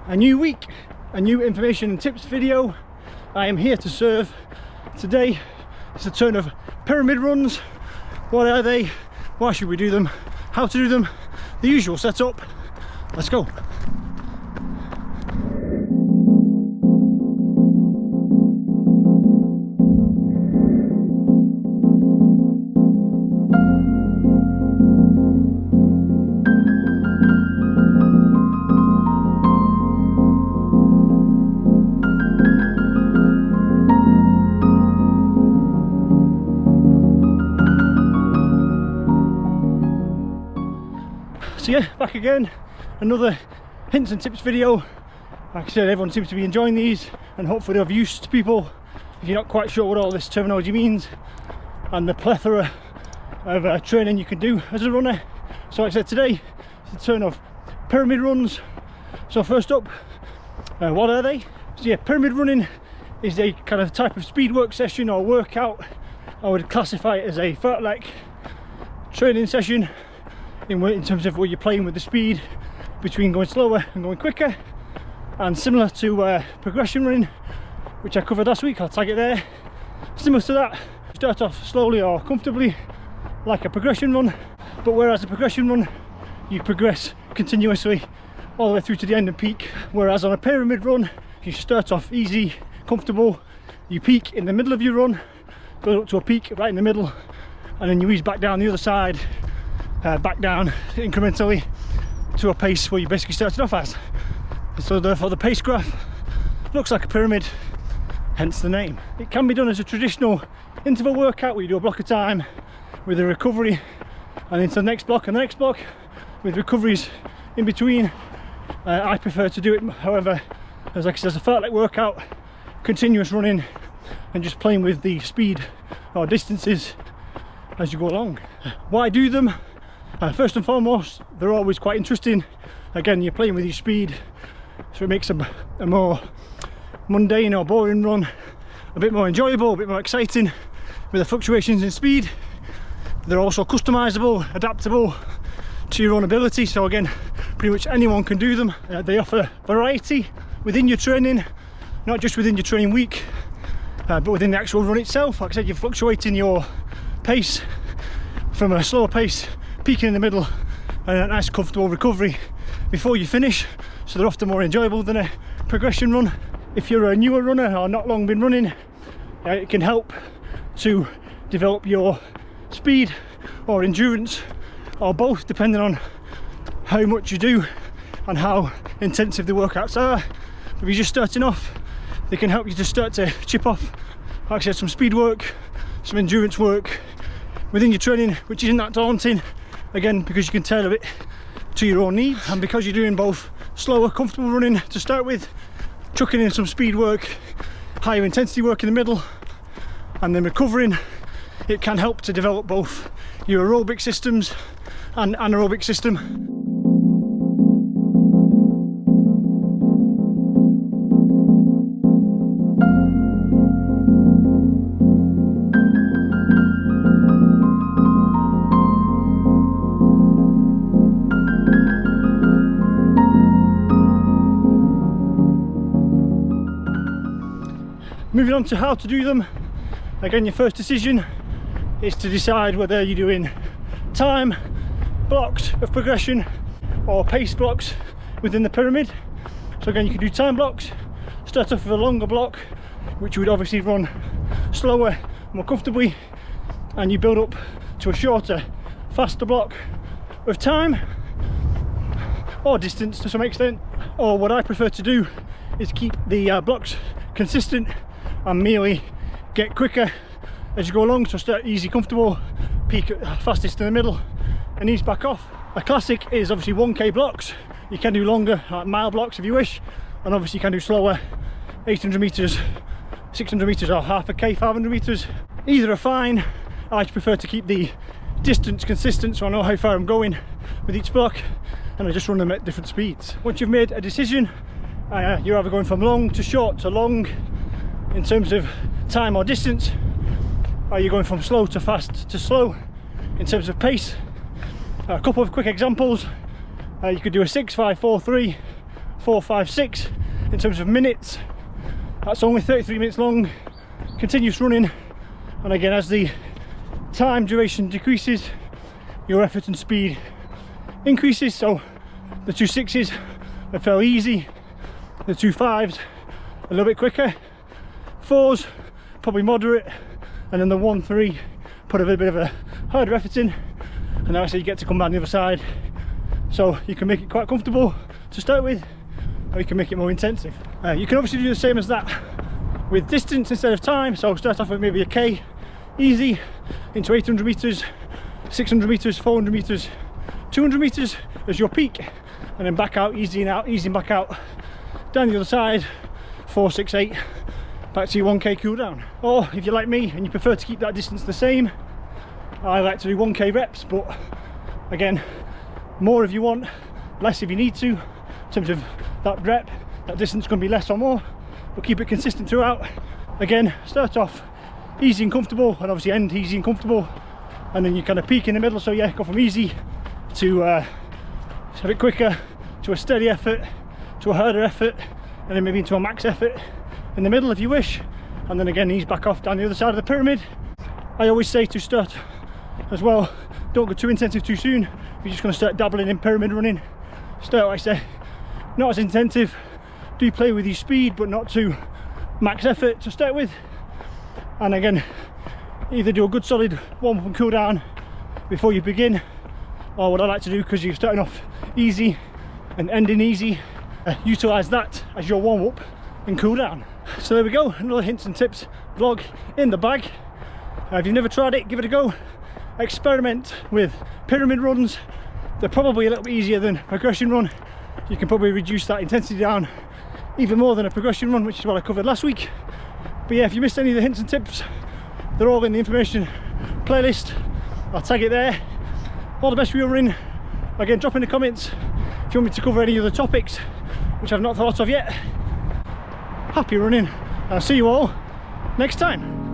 A new week, a new information and tips video. I am here to serve. Today it's the turn of pyramid runs. What are they? Why should we do them? How to do them? The usual setup. Let's go. So yeah, back again, another hints and tips video. Like I said, everyone seems to be enjoying these and hopefully they're of use to people if you're not quite sure what all this terminology means and the plethora of training you can do as a runner. So like I said, today it's the turn of pyramid runs. So first up, what are they? So yeah, pyramid running is a kind of type of speed work session or workout. I would classify it as a fartlek training session in terms of where you're playing with the speed between going slower and going quicker, and similar to progression running, which I covered last week. I'll tag it there. Similar to that, start off slowly or comfortably like a progression run, but whereas a progression run you progress continuously all the way through to the end and peak, whereas on a pyramid run you start off easy, comfortable, you peak in the middle of your run, build up to a peak right in the middle, and then you ease back down the other side, back down incrementally to a pace where you basically started off as. So therefore the pace graph looks like a pyramid, hence the name. It can be done as a traditional interval workout where you do a block of time with a recovery and into the next block and the next block with recoveries in between. I prefer to do it, however, as like I said, as a fartlek workout, continuous running and just playing with the speed or distances as you go along. Why do them? First and foremost, they're always quite interesting. Again, you're playing with your speed, so it makes a more mundane or boring run a bit more enjoyable, a bit more exciting with the fluctuations in speed. They're also customizable, adaptable to your own ability, so again, pretty much anyone can do them. They offer variety within your training, not just within your training week, but within the actual run itself. Like I said, you're fluctuating your pace from a slower pace, peaking in the middle, and a nice comfortable recovery before you finish, so they're often more enjoyable than a progression run. If you're a newer runner or not long been running, it can help to develop your speed or endurance or both, depending on how much you do and how intensive the workouts are. If you're just starting off, they can help you to start to chip off, like I said, some speed work, some endurance work within your training, which isn't that daunting, again, because you can tailor it to your own needs, and because you're doing both slower, comfortable running to start with, chucking in some speed work, higher intensity work in the middle, and then recovering, it can help to develop both your aerobic systems and anaerobic system. Moving on to how to do them. Again, your first decision is to decide whether you're doing time blocks of progression or pace blocks within the pyramid. So again, you can do time blocks, start off with a longer block, which you would obviously run slower, more comfortably, and you build up to a shorter, faster block of time or distance to some extent. Or what I prefer to do is keep the blocks consistent and merely get quicker as you go along. So start easy, comfortable, peak at fastest in the middle and ease back off. A classic is obviously 1k blocks. You can do longer, like mile blocks if you wish, and obviously you can do slower, 800 meters, 600 meters or half a k, 500 meters. Either are fine. I prefer to keep the distance consistent so I know how far I'm going with each block, and I just run them at different speeds. Once you've made a decision, you're either going from long to short to long in terms of time or distance, or you're going from slow to fast to slow in terms of pace. A couple of quick examples. You could do a 6, 5, 4, 3, 4, 5, 6. In terms of minutes, that's only 33 minutes long, continuous running. And again, as the time duration decreases, your effort and speed increases. So the 2 6s are fairly easy, the 2 5s a little bit quicker, 4s probably moderate, and then the 1 3 put a little bit of a harder effort in. And now I say you get to come back on the other side, so you can make it quite comfortable to start with, or you can make it more intensive. You can obviously do the same as that with distance instead of time. So start off with maybe a K easy into 800 meters, 600 meters, 400 meters, 200 meters as your peak, and then back out, easy and out, easy and back out, down the other side, 4, 6, 8, back to your 1K cool down. Or if you're like me and you prefer to keep that distance the same, I like to do 1K reps, but again, more if you want, less if you need to. In terms of that rep, that distance can be less or more, but keep it consistent throughout. Again, start off easy and comfortable, and obviously end easy and comfortable, and then you kind of peak in the middle. So yeah, go from easy to a bit quicker, to a steady effort, to a harder effort, and then maybe into a max effort in the middle if you wish, and then again ease back off down the other side of the pyramid. I always say to start as well, don't go too intensive too soon. If you're just going to start dabbling in pyramid running, start, I say, not as intensive. Do play with your speed, but not too max effort to start with. And again, either do a good solid warm up and cool down before you begin, or what I like to do, because you're starting off easy and ending easy, utilize that as your warm up and cool down. So there we go, another hints and tips vlog in the bag. If you've never tried it, give it a go. Experiment with pyramid runs. They're probably a little bit easier than a progression run. You can probably reduce that intensity down even more than a progression run, which is what I covered last week. But yeah, if you missed any of the hints and tips, they're all in the information playlist. I'll tag it there. All the best for your run. Again, drop in the comments if you want me to cover any other topics which I've not thought of yet. Happy running. I'll see you all next time.